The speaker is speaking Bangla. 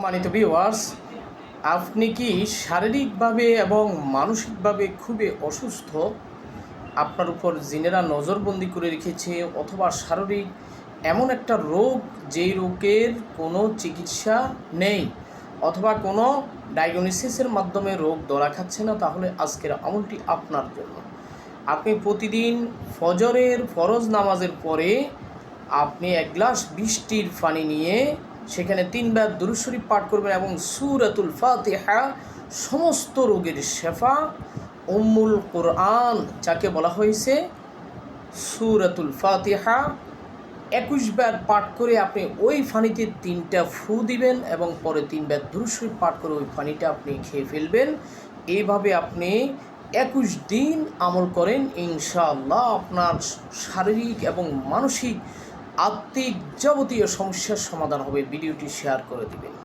সম্মানিত ভিউয়ার্স, আপনি কি শারীরিকভাবে এবং মানসিকভাবে খুবই অসুস্থ? আপনার উপর জিনেরা নজরবন্দি করে রেখেছে, অথবা শারীরিক এমন একটা রোগ যেই রোগের কোনো চিকিৎসা নেই, অথবা কোনো ডায়াগনোসিসের মাধ্যমে রোগ ধরা খাচ্ছে না, তাহলে আজকের আমলটি আপনার জন্য। আপনি প্রতিদিন ফজরের ফরজ নামাজের পরে আপনি এক গ্লাস বৃষ্টির পানি নিয়ে সেখানে 3 বার দুরূদ শরীফ পাঠ করবেন এবং সূরাতুল ফাতিহা, সমস্ত রোগের শেফা, উম্মুল কোরআন যাকে বলা হয়েছে সূরাতুল ফাতিহা 21 বার পাঠ করে আপনি ওই পানিতে 3টা ফু দিবেন এবং পরে 3 বার দুরূদ শরীফ পাঠ করে ওই পানিটা আপনি খেয়ে ফেলবেন। এইভাবে আপনি 21 দিন আমল করেন, ইনশাআল্লাহ আপনার শারীরিক এবং মানসিক আত্মিক যাবতীয় সমস্যার সমাধান হবে। ভিডিওটি শেয়ার করে দিবেন।